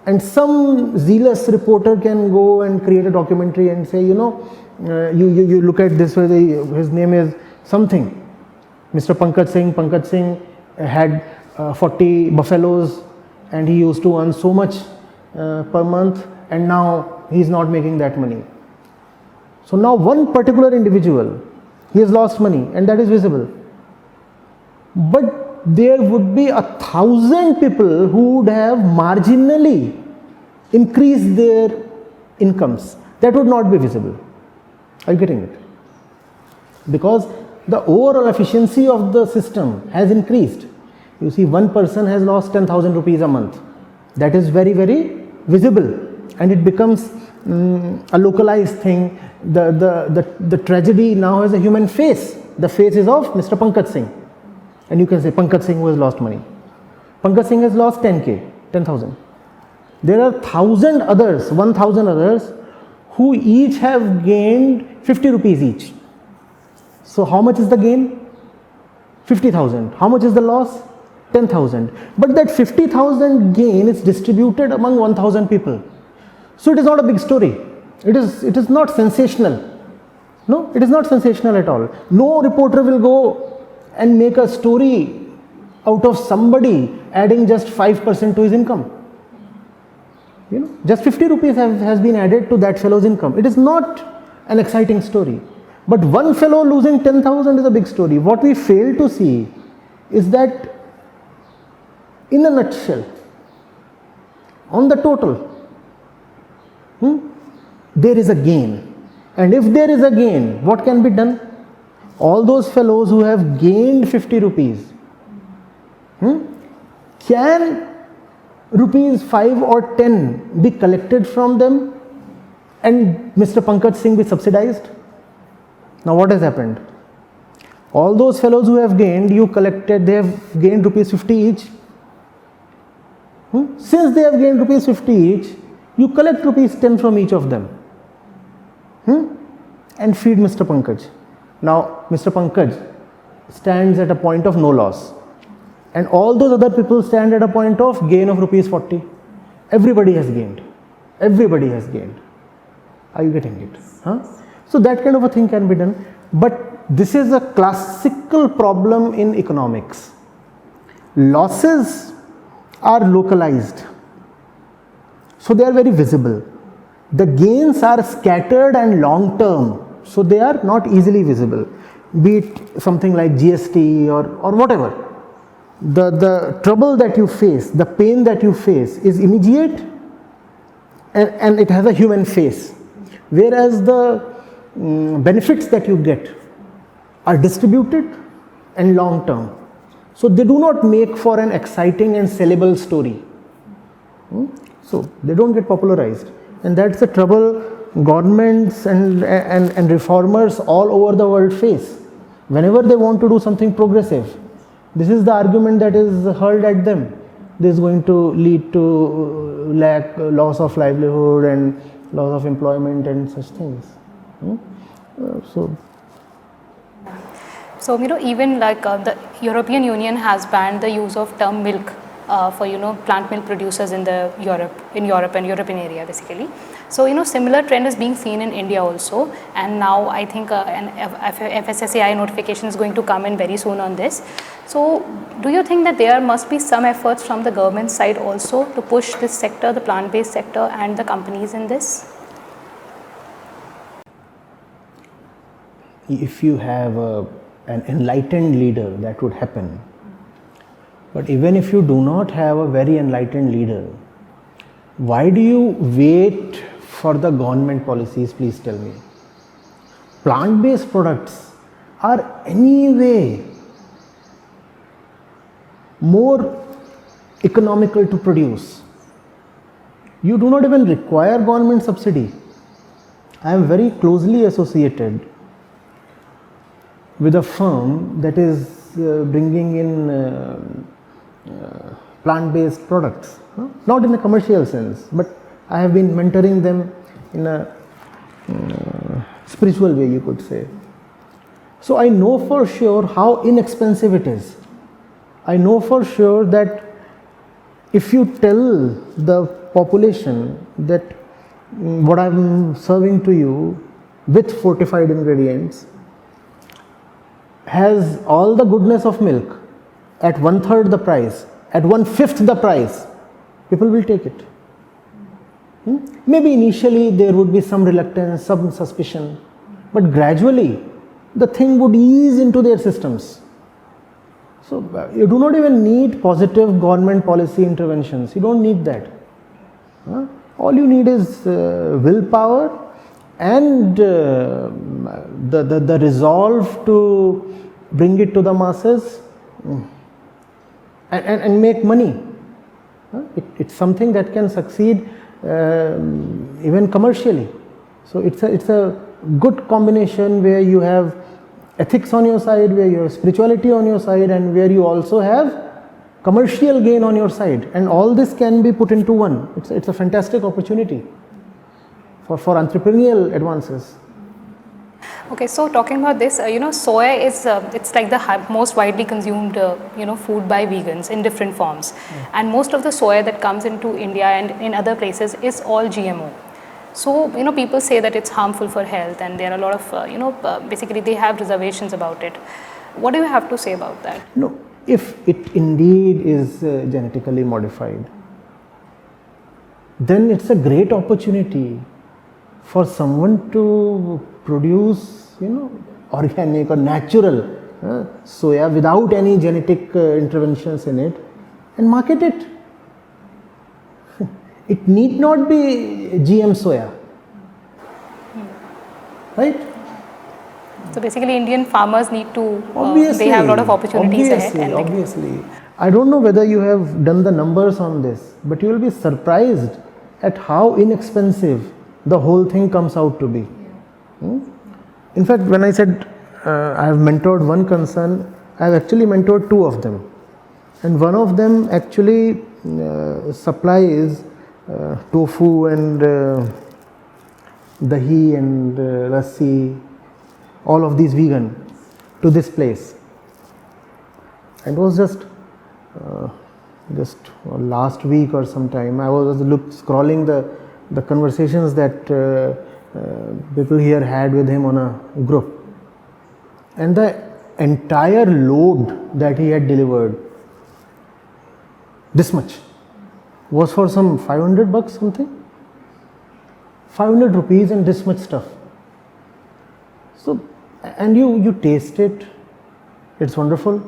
B: And some zealous reporter can go and create a documentary and say, you look at this, his name is something, Mr. Pankaj Singh. Pankaj Singh had 40 buffaloes and he used to earn so much per month, and now he is not making that money. So now one particular individual, he has lost money, and that is visible. But there would be 1,000 people who would have marginally increased their incomes. That would not be visible. Are you getting it? Because the overall efficiency of the system has increased. You see, one person has lost 10,000 rupees a month. That is very visible, and it becomes a localized thing. The tragedy now has a human face. The face is of Mr. Pankaj Singh. And you can say Pankaj Singh who has lost money. Pankaj Singh has lost 10,000. There are 1,000 others who each have gained 50 rupees each. So how much is the gain? 50,000. How much is the loss? 10,000. But that 50,000 gain is distributed among 1,000 people. So it is not a big story. It is not sensational. No, it is not sensational at all. No reporter will go and make a story out of somebody adding just 5% to his income. Just 50 rupees has been added to that fellow's income. It is not an exciting story. But one fellow losing 10,000 is a big story. What we fail to see is that, in a nutshell, on the total, there is a gain. And if there is a gain, what can be done? All those fellows who have gained 50 rupees, can rupees 5 or 10 be collected from them and Mr. Pankaj Singh be subsidized? Now what has happened? All those fellows who have gained, they have gained rupees 50 each. Since they have gained rupees 50 each, you collect rupees 10 from each of them and feed Mr. Pankaj. Now Mr. Pankaj stands at a point of no loss, and all those other people stand at a point of gain of rupees 40. Everybody has gained. Everybody has gained. Are you getting it? So that kind of a thing can be done. But this is a classical problem in economics. Losses are localized, so they are very visible. The gains are scattered and long term, so they are not easily visible. Be it something like GST or whatever. The trouble that you face, the pain that you face is immediate, and it has a human face. Whereas the benefits that you get are distributed and long term. So they do not make for an exciting and sellable story. So they don't get popularized. And that's the trouble governments and reformers all over the world face. Whenever they want to do something progressive, this is the argument that is hurled at them. This is going to lead to loss of livelihood and loss of employment and such things.
A: So even like the European Union has banned the use of term milk for plant milk producers in Europe and European area basically. So similar trend is being seen in India also, and now I think an FSSAI notification is going to come in very soon on this. So do you think that there must be some efforts from the government side also to push this sector, the plant-based sector, and the companies in this?
B: If you have an enlightened leader, that would happen. But even if you do not have a very enlightened leader, why do you wait for the government policies? Please tell me. Plant-based products are anyway more economical to produce. You do not even require government subsidy. I am very closely associated with a firm that is bringing in plant-based products, not in a commercial sense, but I have been mentoring them in a spiritual way, you could say. So I know for sure how inexpensive it is. I know for sure that if you tell the population that what I'm serving to you with fortified ingredients has all the goodness of milk at 1/3 the price, at 1/5 the price, people will take it. Maybe initially there would be some reluctance, some suspicion, but gradually the thing would ease into their systems. So you do not even need positive government policy interventions. You don't need that. All you need is willpower and the resolve to bring it to the masses and make money. It's something that can succeed even commercially. So it's a good combination where you have ethics on your side, where you have spirituality on your side, and where you also have commercial gain on your side, and all this can be put into one. It's a fantastic opportunity for entrepreneurial advances.
A: Okay, so talking about this, soya is it's like the most widely consumed food by vegans in different forms, and most of the soya that comes into India and in other places is all GMO. So people say that it's harmful for health, and there are a lot of basically they have reservations about it. What do you have to say about that?
B: No, if it indeed is genetically modified, then it's a great opportunity for someone to produce organic or natural soya without any genetic interventions in it and market it. It need not be GM soya, right?
A: So basically Indian farmers need to,
B: obviously,
A: they have a lot of opportunities ahead.
B: Obviously. I don't know whether you have done the numbers on this, but you will be surprised at how inexpensive the whole thing comes out to be. In fact, when I said I have mentored one concern, I have actually mentored two of them. And one of them actually supplies tofu and dahi and lassi, all of these vegan, to this place. And it was just last week or sometime I was scrolling the conversations that people here had with him on a group, and the entire load that he had delivered, this much, was for some 500 bucks something, 500 rupees and this much stuff. So, and you taste it, it's wonderful,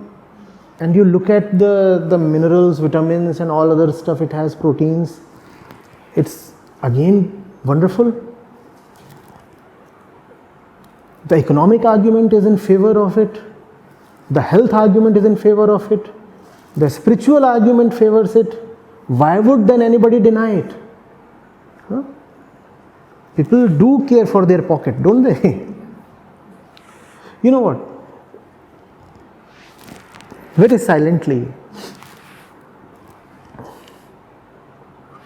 B: and you look at the minerals, vitamins and all other stuff, it has proteins, it's again wonderful. The economic argument is in favor of it, the health argument is in favor of it, the spiritual argument favors it. Why would then anybody deny it? People do care for their pocket, don't they? You know what? Very silently,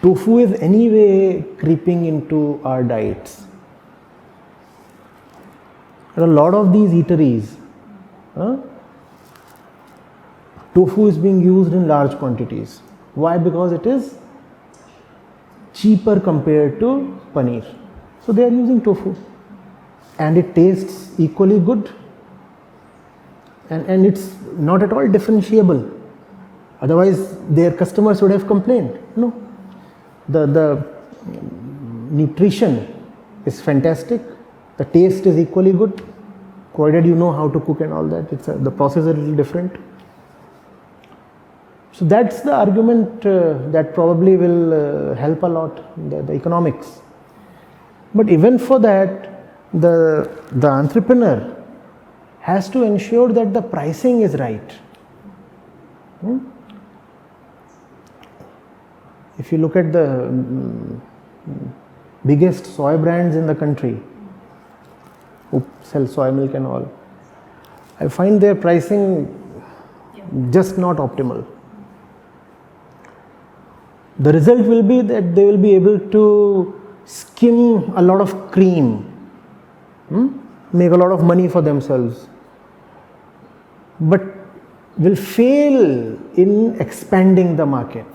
B: tofu is anyway creeping into our diets. There are a lot of these eateries. Tofu is being used in large quantities. Why? Because it is cheaper compared to paneer. So they are using tofu. And it tastes equally good. And it's not at all differentiable. Otherwise, their customers would have complained. No. The nutrition is fantastic. The taste is equally good, provided you know how to cook and all that. The process is a little different. So that's the argument that probably will help a lot, the economics. But even for that, the entrepreneur has to ensure that the pricing is right. If you look at the biggest soy brands in the country, who sell soy milk and all, I find their pricing just not optimal. The result will be that they will be able to skim a lot of cream, make a lot of money for themselves, but will fail in expanding the market.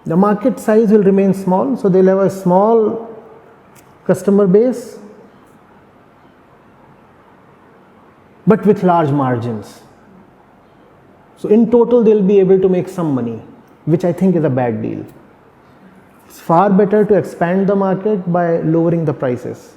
B: The market size will remain small, so they'll have a small customer base, but with large margins. So in total, they'll be able to make some money, which I think is a bad deal. It's far better to expand the market by lowering the prices.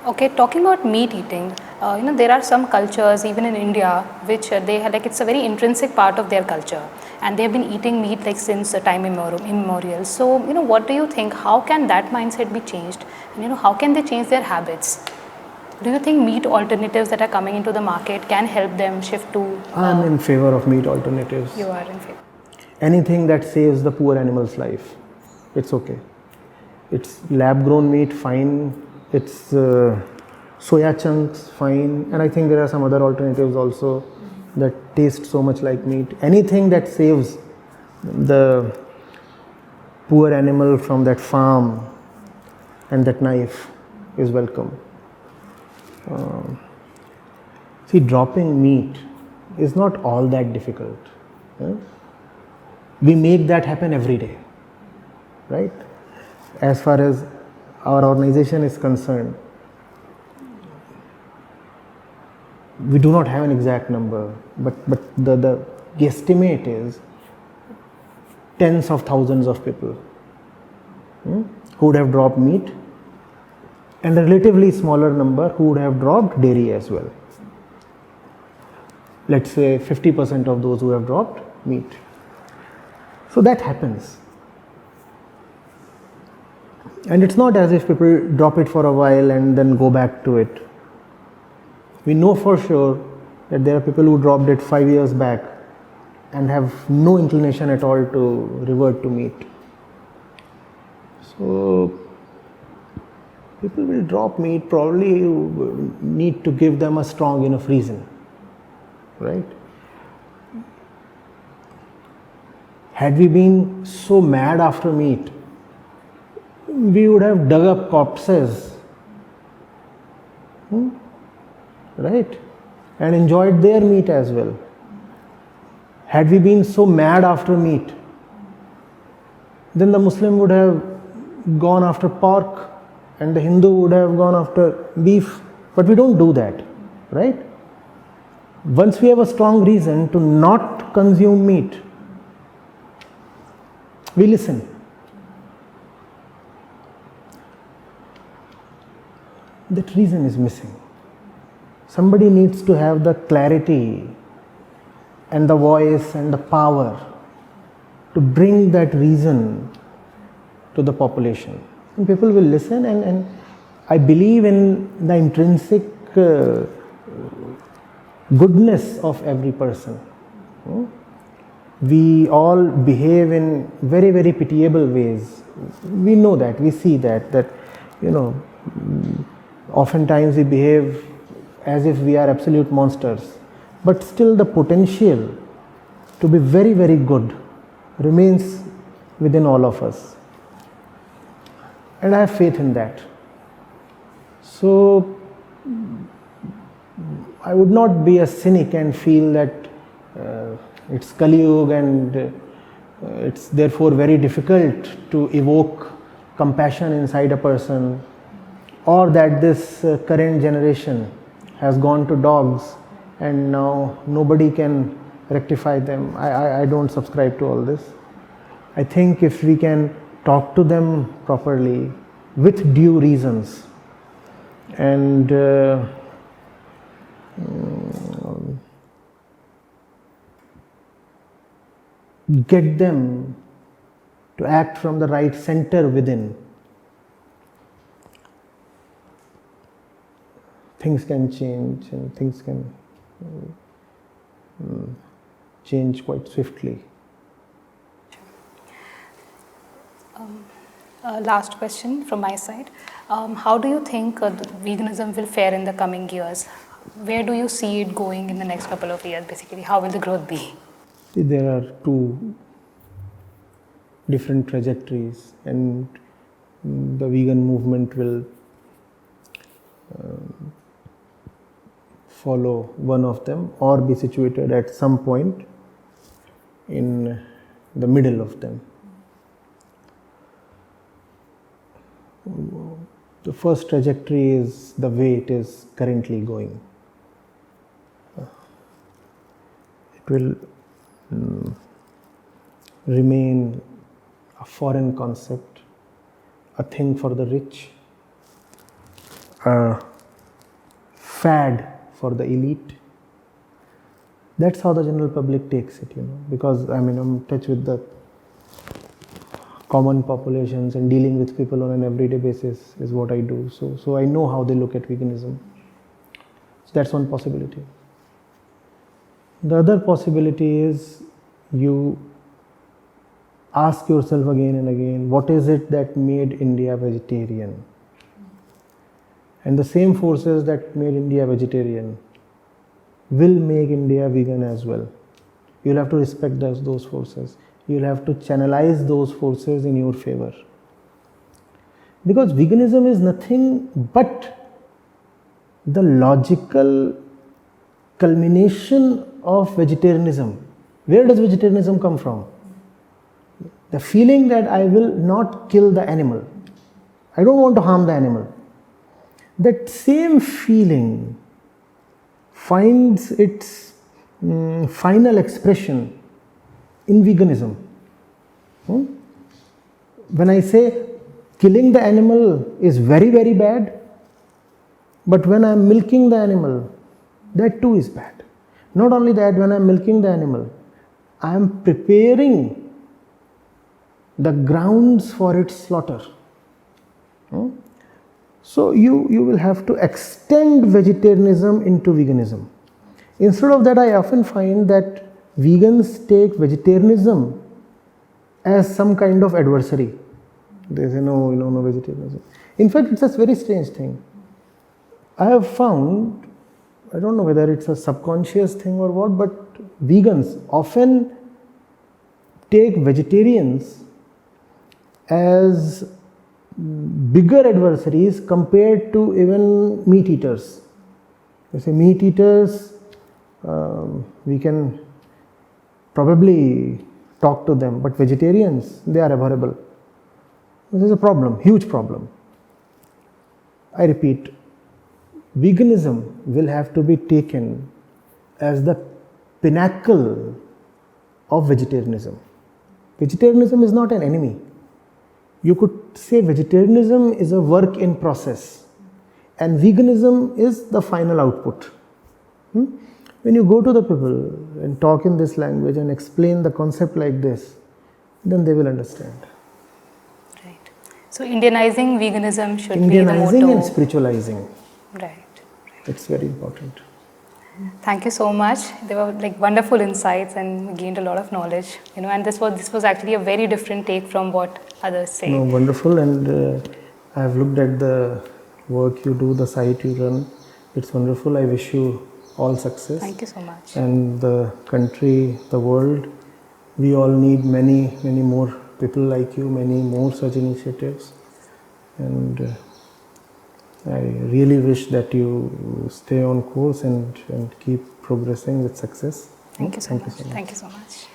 A: Okay, talking about meat eating, there are some cultures, even in India, which they have, like, it's a very intrinsic part of their culture, and they've been eating meat like since time immemorial. So, what do you think? How can that mindset be changed? And, how can they change their habits? Do you think meat alternatives that are coming into the market can help them shift to?
B: I'm in favor of meat alternatives.
A: You are in favor.
B: Anything that saves the poor animal's life, it's okay. It's lab-grown meat, fine. It's soya chunks, fine. And I think there are some other alternatives also that taste so much like meat. Anything that saves the poor animal from that farm and that knife is welcome. See, dropping meat is not all that difficult. We make that happen every day, right? As far as our organization is concerned, we do not have an exact number, but the guesstimate is tens of thousands of people who would have dropped meat, and a relatively smaller number who would have dropped dairy as well. Let's say 50% of those who have dropped meat. So that happens. And it's not as if people drop it for a while and then go back to it. We know for sure that there are people who dropped it 5 years back and have no inclination at all to revert to meat. So people will drop meat, probably you need to give them a strong enough reason, right? Had we been so mad after meat, we would have dug up corpses, right? And enjoyed their meat as well. Had we been so mad after meat, then the Muslim would have gone after pork and the Hindu would have gone after beef. But we don't do that, right? Once we have a strong reason to not consume meat, we listen. That reason is missing. Somebody needs to have the clarity and the voice and the power to bring that reason to the population. And people will listen, and I believe in the intrinsic goodness of every person. We all behave in very, very pitiable ways. We know that, we see that oftentimes we behave as if we are absolute monsters, but still the potential to be very, very good remains within all of us. And I have faith in that. So I would not be a cynic and feel that it's Kali Yuga and it's therefore very difficult to evoke compassion inside a person, or that this current generation has gone to dogs and now nobody can rectify them. I don't subscribe to all this. I think if we can talk to them properly with due reasons and get them to act from the right center within, things can change, and things can change quite swiftly.
A: Last question from my side. How do you think veganism will fare in the coming years? Where do you see it going in the next couple of years, basically? How will the growth be?
B: See, there are two different trajectories, and the vegan movement will follow one of them or be situated at some point in the middle of them. The first trajectory is the way it is currently going. It will remain a foreign concept, a thing for the rich, a fad for the elite. That's how the general public takes it, because I'm in touch with the common populations and dealing with people on an everyday basis is what I do. So I know how they look at veganism. So that's one possibility. The other possibility is you ask yourself again and again, what is it that made India vegetarian? And the same forces that made India vegetarian will make India vegan as well. You'll have to respect those forces. You'll have to channelize those forces in your favor. Because veganism is nothing but the logical culmination of vegetarianism. Where does vegetarianism come from? The feeling that I will not kill the animal. I don't want to harm the animal. That same feeling finds its final expression in veganism. When I say killing the animal is very, very bad, but when I am milking the animal, that too is bad. Not only that, when I am milking the animal, I am preparing the grounds for its slaughter. So you will have to extend vegetarianism into veganism. Instead of that, I often find that vegans take vegetarianism as some kind of adversary. They say, no, no vegetarianism. In fact, it's a very strange thing. I have found, I don't know whether it's a subconscious thing or what, but vegans often take vegetarians as bigger adversaries compared to even meat eaters. You say meat eaters, we can probably talk to them, but vegetarians, they are abhorrible. This is a problem, huge problem. I repeat, veganism will have to be taken as the pinnacle of vegetarianism. Vegetarianism is not an enemy. You could say vegetarianism is a work in process and veganism is the final output. When you go to the people and talk in this language and explain the concept like this, then they will understand.
A: Right. So Indianizing veganism should be the
B: Indianizing
A: motto.
B: and spiritualizing.
A: Right.
B: It's very important.
A: Thank you so much. They were like wonderful insights and we gained a lot of knowledge. And this was actually a very different take from what others say.
B: No, wonderful, and I have looked at the work you do, the site you run. It's wonderful. I wish you all success.
A: Thank you so much.
B: And the country, the world, we all need many, many more people like you, many more such initiatives. And I really wish that you stay on course and keep progressing with success.
A: Thank you so much.
B: Thank you so much.
A: Thank you so much.